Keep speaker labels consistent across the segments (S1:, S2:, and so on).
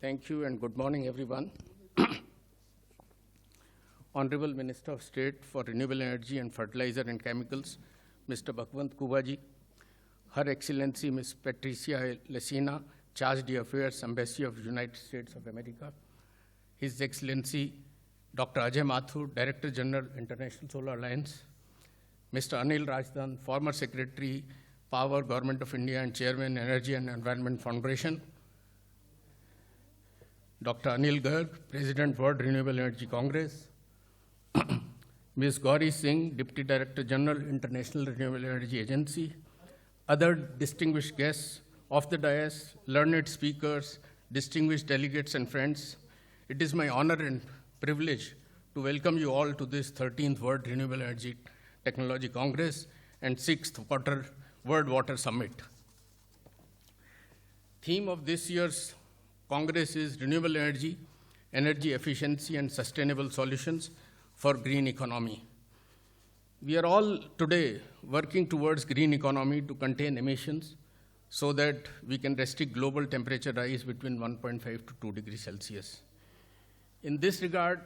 S1: Thank you and good morning, everyone. Honorable Minister of State for Renewable Energy and Fertilizer and Chemicals, Mr. Bhagwant Kubaji, Her Excellency Ms. Patricia Lacina, Charge d'Affaires, Embassy of United States of America, His Excellency Dr. Ajay Mathur, Director General, International Solar Alliance, Mr. Anil Rajdan, former Secretary, Power, Government of India and Chairman, Energy and Environment Foundation, Dr. Anil Garg, President, World Renewable Energy Congress, Ms. Gauri Singh, Deputy Director General, International Renewable Energy Agency, other distinguished guests of the dais, learned speakers, distinguished delegates and friends, it is my honor and privilege to welcome you all to this 13th World Renewable Energy Technology Congress and 6th World Water Summit. Theme of this year's Congress is Renewable Energy, Energy Efficiency and Sustainable Solutions for Green Economy. We are all today working towards green economy to contain emissions so that we can restrict global temperature rise between 1.5 to 2 degrees Celsius. In this regard,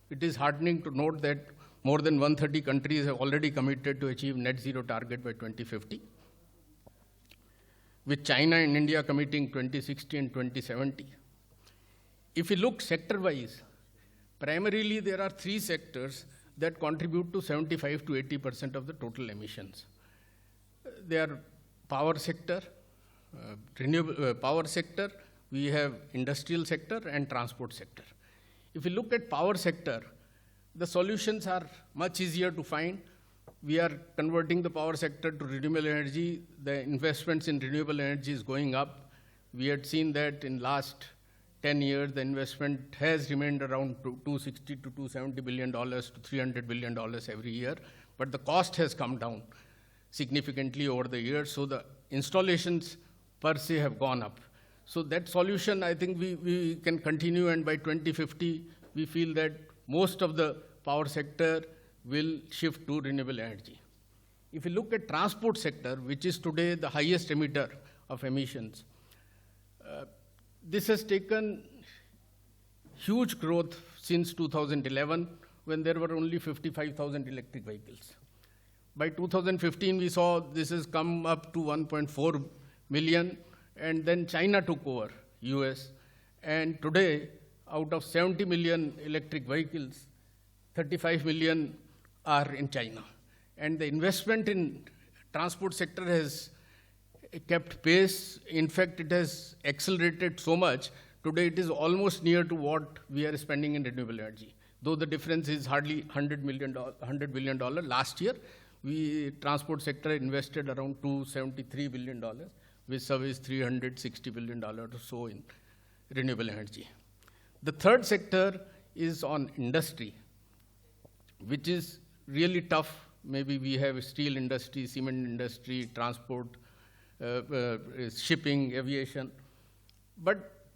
S1: it is heartening to note that more than 130 countries have already committed to achieve net zero target by 2050, with China and India committing 2060 and 2070. If we look sector-wise, primarily there are three sectors that contribute to 75 to 80% of the total emissions. They are power sector, power sector, we have industrial sector and transport sector. If we look at power sector, the solutions are much easier to find. We are converting the power sector to renewable energy. The investments in renewable energy is going up. We had seen that in last 10 years, the investment has remained around $260 to $270 billion to $300 billion every year, but the cost has come down significantly over the years, so the installations per se have gone up. So that solution, I think we can continue, and by 2050, we feel that most of the power sector will shift to renewable energy. If you look at transport sector, which is today the highest emitter of emissions, this has taken huge growth since 2011, when there were only 55,000 electric vehicles. By 2015, we saw this has come up to 1.4 million, and then China took over, US, and today, out of 70 million electric vehicles, 35 million are in China. And the investment in transport sector has kept pace. In fact, it has accelerated so much. Today, it is almost near to what we are spending in renewable energy, though the difference is hardly $100 billion. Last year, transport sector invested around $273 billion, with service $360 billion or so in renewable energy. The third sector is on industry, which is really tough. Maybe we have steel industry, cement industry, transport, shipping, aviation. But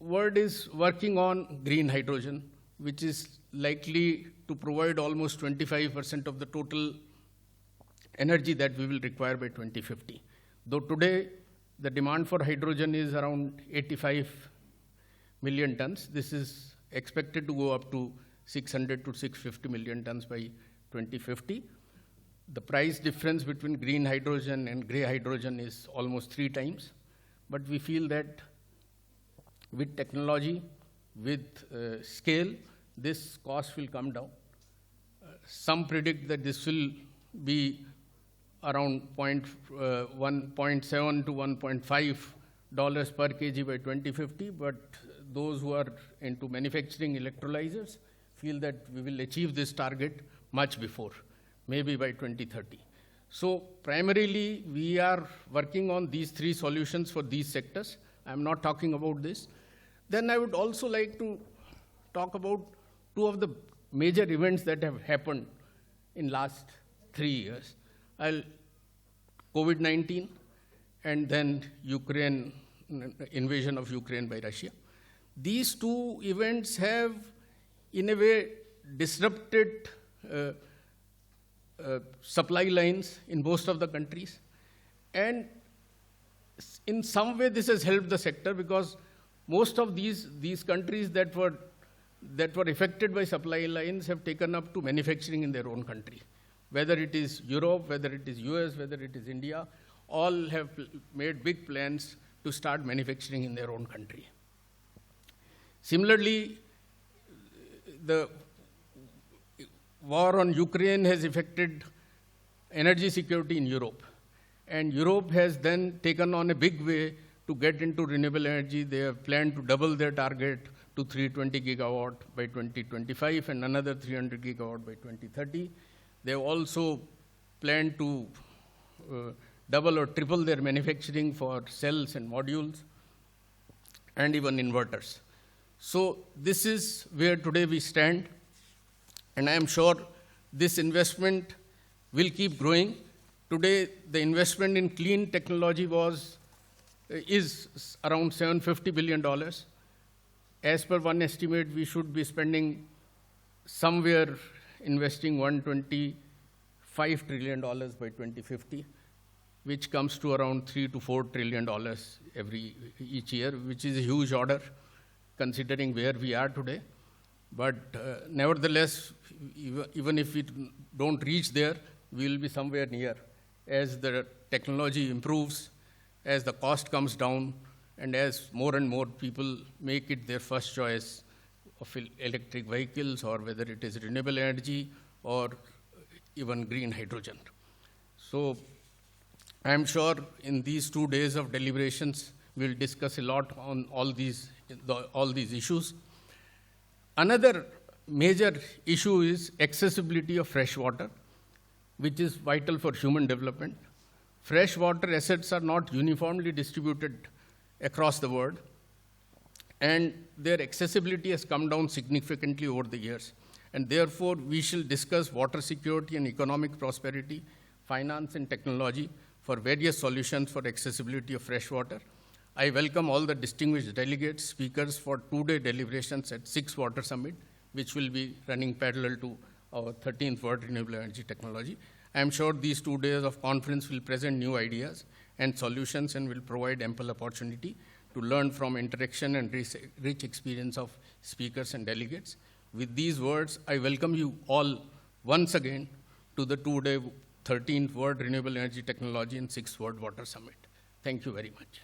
S1: world is working on green hydrogen, which is likely to provide almost 25% of the total energy that we will require by 2050. Though today, the demand for hydrogen is around 85 million tons. This is expected to go up to 600 to 650 million tons by 2050. The price difference between green hydrogen and gray hydrogen is almost 3 times. But we feel that with technology, with scale, this cost will come down. Some predict that this will be around 1.7 to $1.5 per kg by 2050, but those who are into manufacturing electrolyzers feel that we will achieve this target much before, maybe by 2030. So primarily, we are working on these three solutions for these sectors. I'm not talking about this. Then I would also like to talk about two of the major events that have happened in last 3 years. COVID-19 and then invasion of Ukraine by Russia. These two events have, in a way, disrupted supply lines in most of the countries. And in some way, this has helped the sector because most of these countries that were affected by supply lines have taken up to manufacturing in their own country. Whether it is Europe, whether it is US, whether it is India, all have made big plans to start manufacturing in their own country. Similarly, the war on Ukraine has affected energy security in Europe. And Europe has then taken on a big way to get into renewable energy. They have planned to double their target to 320 gigawatt by 2025 and another 300 gigawatt by 2030. They have also planned to double or triple their manufacturing for cells and modules and even inverters. So this is where today we stand. And I am sure this investment will keep growing. Today, the investment in clean technology is around $750 billion. As per one estimate, we should be spending somewhere investing $125 trillion by 2050, which comes to around $3 to $4 trillion each year, which is a huge order considering where we are today. But nevertheless, even if we don't reach there, we will be somewhere near as the technology improves, as the cost comes down, and as more and more people make it their first choice of electric vehicles, or whether it is renewable energy or even green hydrogen. So I'm sure in these 2 days of deliberations, we'll discuss a lot on all these issues. Another major issue is accessibility of fresh water, which is vital for human development. Freshwater assets are not uniformly distributed across the world, and their accessibility has come down significantly over the years. And therefore, we shall discuss water security and economic prosperity, finance and technology for various solutions for accessibility of fresh water. I welcome all the distinguished delegates, speakers for 2-day deliberations at 6th Water Summit, which will be running parallel to our 13th World Renewable Energy Technology. I am sure these 2 days of conference will present new ideas and solutions and will provide ample opportunity to learn from interaction and rich experience of speakers and delegates. With these words, I welcome you all once again to the 2-day 13th World Renewable Energy Technology and 6th World Water Summit. Thank you very much.